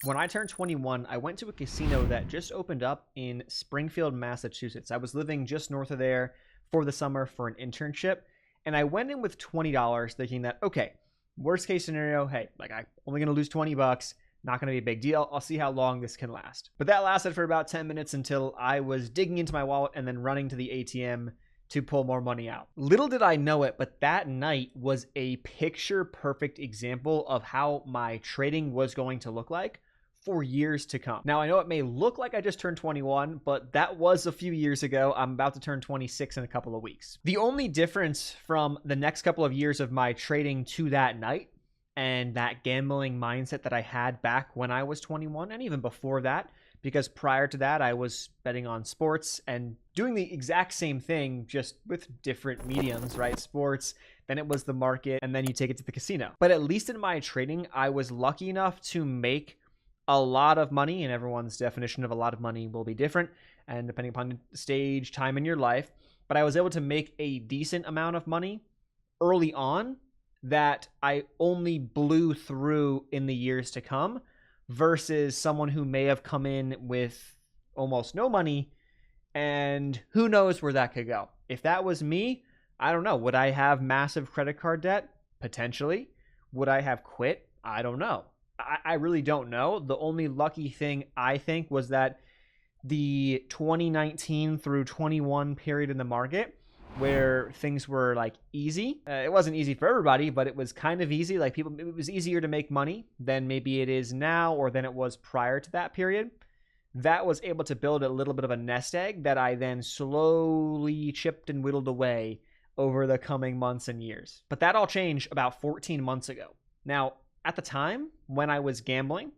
When I turned 21, I went to a casino that just opened up in Springfield, Massachusetts. I was living just north of there for the summer for an internship, and I went in with $20 thinking that, okay, worst case scenario, hey, like I'm only going to lose 20 bucks, not going to be a big deal. I'll see how long this can last. But that lasted for about 10 minutes until I was digging into my wallet and then running to the ATM to pull more money out. Little did I know it, but that night was a picture perfect example of how my trading was going to look like for years to come. Now, I know it may look like I just turned 21, but that was a few years ago. I'm about to turn 26 in a couple of weeks. The only difference from the next couple of years of my trading to that night and that gambling mindset that I had back when I was 21 and even before that, because prior to that, I was betting on sports and doing the exact same thing, just with different mediums, right? Sports, then it was the market, and then you take it to the casino. But at least in my trading, I was lucky enough to make a lot of money, and everyone's definition of a lot of money will be different, and depending upon the stage, time in your life. But I was able to make a decent amount of money early on that I only blew through in the years to come, versus someone who may have come in with almost no money, and who knows where that could go. If that was me, I don't know. Would I have massive credit card debt? Potentially. Would I have quit? I don't know. I really don't know. The only lucky thing I think was that the 2019 through 21 period in the market where things were like easy. It wasn't easy for everybody, but it was kind of easy. Like people, it was easier to make money than maybe it is now or than it was prior to that period. That was able to build a little bit of a nest egg that I then slowly chipped and whittled away over the coming months and years. But that all changed about 14 months ago. Now, at the time when I was gambling,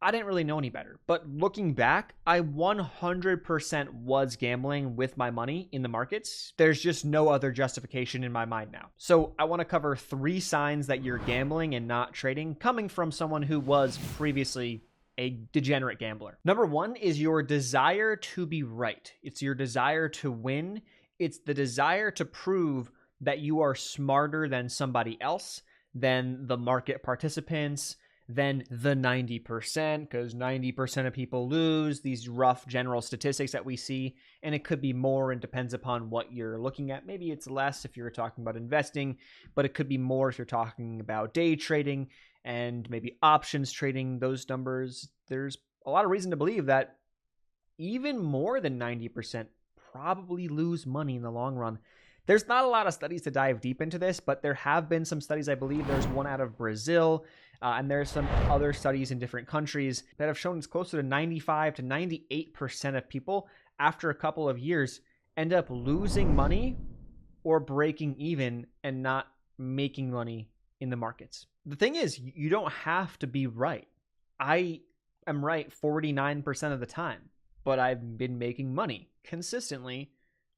I didn't really know any better. But looking back, I 100% was gambling with my money in the markets. There's just no other justification in my mind now. So I want to cover 3 signs that you're gambling and not trading, coming from someone who was previously a degenerate gambler. Number 1 is your desire to be right. It's your desire to win. It's the desire to prove that you are smarter than somebody else, than the market participants, than the 90%, because 90% of people lose, these rough general statistics that we see, and it could be more and depends upon what you're looking at. Maybe it's less if you're talking about investing, but it could be more if you're talking about day trading and maybe options trading. Those numbers, there's a lot of reason to believe that even more than 90% probably lose money in the long run. There's not a lot of studies to dive deep into this, but there have been some studies. I believe there's one out of Brazil, and there's some other studies in different countries that have shown it's closer to 95 to 98% of people after a couple of years end up losing money or breaking even and not making money in the markets. The thing is, you don't have to be right. I am right 49% of the time, but I've been making money consistently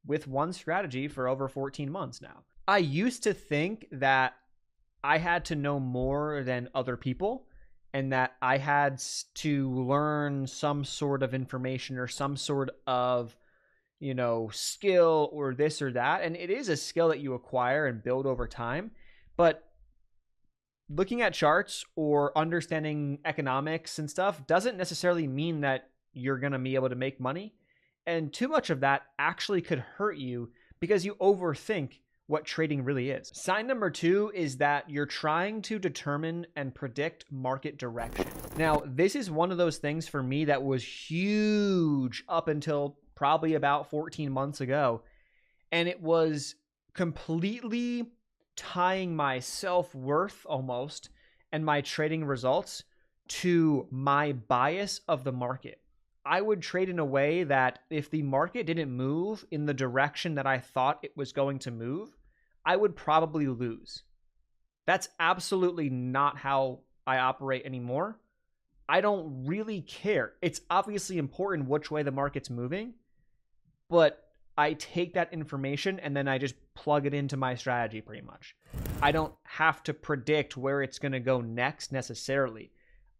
with one strategy for over 14 months now. I used to think that I had to know more than other people and that I had to learn some sort of information or some sort of, skill or this or that. And it is a skill that you acquire and build over time. But looking at charts or understanding economics and stuff doesn't necessarily mean that you're going to be able to make money. And too much of that actually could hurt you because you overthink what trading really is. Sign number 2 is that you're trying to determine and predict market direction. Now, this is one of those things for me that was huge up until probably about 14 months ago. And it was completely tying my self-worth almost and my trading results to my bias of the market. I would trade in a way that if the market didn't move in the direction that I thought it was going to move, I would probably lose. That's absolutely not how I operate anymore. I don't really care. It's obviously important which way the market's moving, but I take that information and then I just plug it into my strategy pretty much. I don't have to predict where it's going to go next necessarily.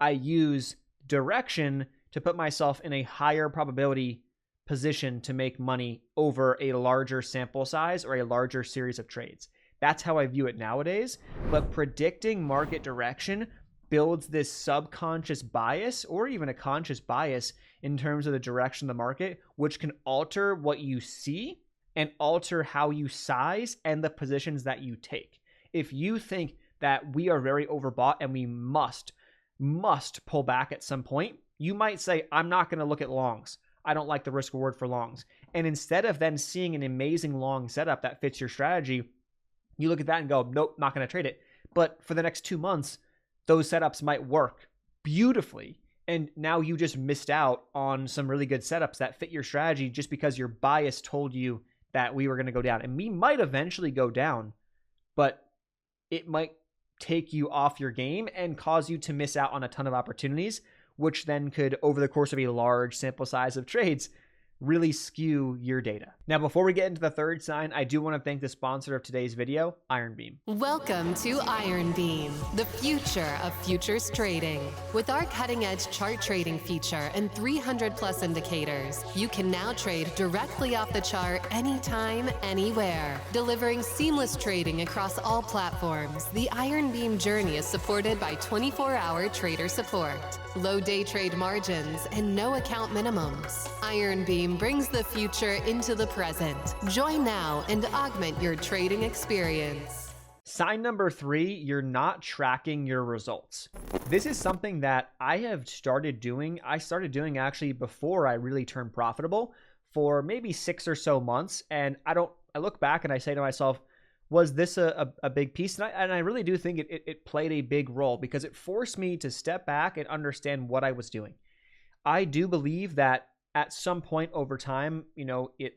I use direction to put myself in a higher probability position to make money over a larger sample size or a larger series of trades. That's how I view it nowadays. But predicting market direction builds this subconscious bias or even a conscious bias in terms of the direction of the market, which can alter what you see and alter how you size and the positions that you take. If you think that we are very overbought and we must pull back at some point, you might say, I'm not going to look at longs. I don't like the risk reward for longs. And instead of then seeing an amazing long setup that fits your strategy, you look at that and go, nope, not going to trade it. But for the next 2 months, those setups might work beautifully. And now you just missed out on some really good setups that fit your strategy just because your bias told you that we were going to go down. And we might eventually go down, but it might take you off your game and cause you to miss out on a ton of opportunities, which then could, over the course of a large sample size of trades, really skew your data. Now, before we get into the third sign, I do want to thank the sponsor of today's video, Ironbeam. Welcome to Ironbeam, the future of futures trading. With our cutting-edge chart trading feature and 300+ indicators, you can now trade directly off the chart anytime, anywhere. Delivering seamless trading across all platforms, the Ironbeam journey is supported by 24-hour trader support, low day trade margins, and no account minimums. Ironbeam brings the future into the present. Join now and augment your trading experience. Sign number 3, you're not tracking your results. This is something that I have started doing. I started doing actually before I really turned profitable for maybe 6 or so months. And I look back and I say to myself, was this a big piece? And I really do think it played a big role because it forced me to step back and understand what I was doing. I do believe that at some point over time,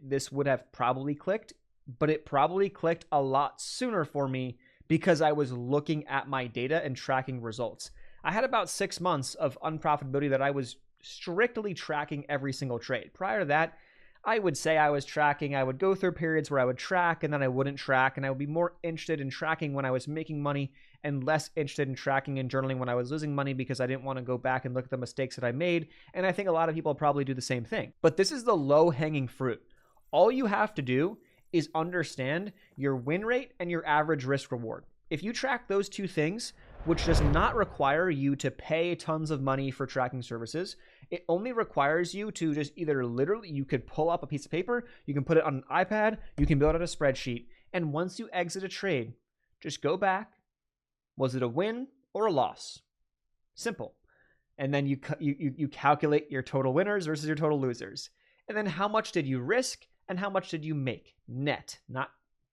this would have probably clicked, but it probably clicked a lot sooner for me because I was looking at my data and tracking results. I had about 6 months of unprofitability that I was strictly tracking every single trade. Prior to that, I would say I was tracking. I would go through periods where I would track and then I wouldn't track, and I would be more interested in tracking when I was making money and less interested in tracking and journaling when I was losing money because I didn't want to go back and look at the mistakes that I made. And I think a lot of people probably do the same thing. But this is the low-hanging fruit. All you have to do is understand your win rate and your average risk reward. If you track those two things, which does not require you to pay tons of money for tracking services, it only requires you to just either literally, you could pull up a piece of paper, you can put it on an iPad, you can build out a spreadsheet, and once you exit a trade, just go back. Was it a win or a loss? Simple. And then you calculate your total winners versus your total losers. And then how much did you risk and how much did you make? Net. Not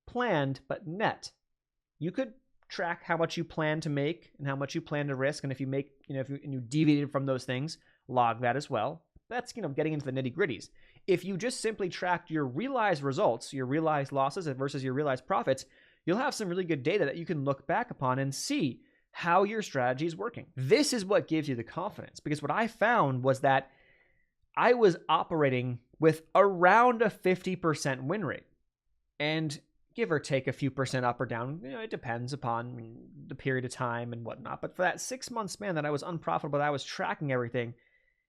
planned, but net. You could track how much you plan to make and how much you plan to risk. And if you make, if you deviated from those things, log that as well. That's, getting into the nitty gritties. If you just simply tracked your realized results, your realized losses versus your realized profits, you'll have some really good data that you can look back upon and see how your strategy is working. This is what gives you the confidence, because what I found was that I was operating with around a 50% win rate. And give or take a few percent up or down, it depends upon the period of time and whatnot. But for that 6 month span that I was unprofitable, that I was tracking everything.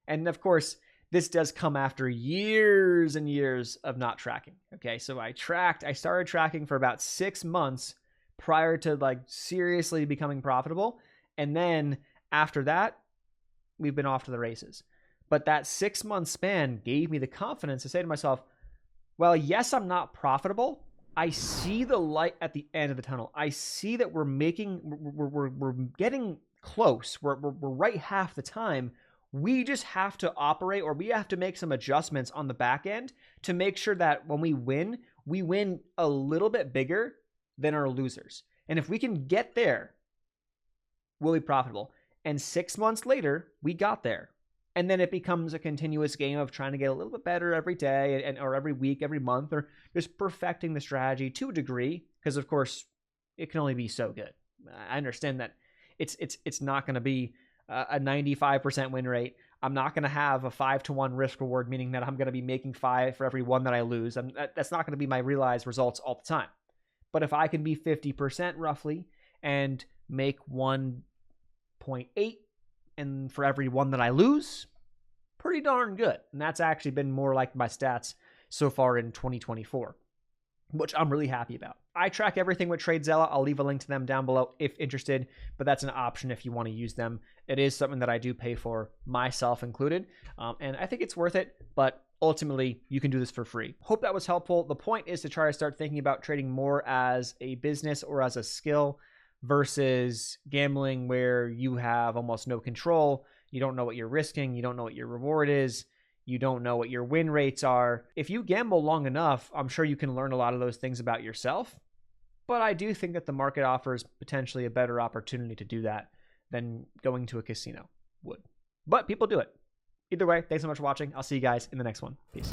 And of course, this does come after years and years of not tracking. Okay, so I started tracking for about 6 months prior to seriously becoming profitable. And then after that, we've been off to the races. But that 6 month span gave me the confidence to say to myself, well, yes, I'm not profitable. I see the light at the end of the tunnel. I see that we're getting close. We're right half the time. We just have to operate, or we have to make some adjustments on the back end to make sure that when we win a little bit bigger than our losers. And if we can get there, we'll be profitable. And 6 months later, we got there. And then it becomes a continuous game of trying to get a little bit better every day or every week, every month, or just perfecting the strategy to a degree. Because of course, it can only be so good. I understand that it's not going to be a 95% win rate. I'm not going to have a 5-to-1 risk reward, meaning that I'm going to be making 5 for every 1 that I lose. That's not going to be my realized results all the time. But if I can be 50% roughly and make 1.8 and for every 1 that I lose, pretty darn good. And that's actually been more like my stats so far in 2024, which I'm really happy about. I track everything with TradeZella. I'll leave a link to them down below if interested, but that's an option if you want to use them. It is something that I do pay for, myself included, and I think it's worth it, but ultimately, you can do this for free. Hope that was helpful. The point is to try to start thinking about trading more as a business or as a skill versus gambling where you have almost no control. You don't know what you're risking. You don't know what your reward is. You don't know what your win rates are. If you gamble long enough, I'm sure you can learn a lot of those things about yourself. But I do think that the market offers potentially a better opportunity to do that than going to a casino would. But people do it. Either way, thanks so much for watching. I'll see you guys in the next one. Peace.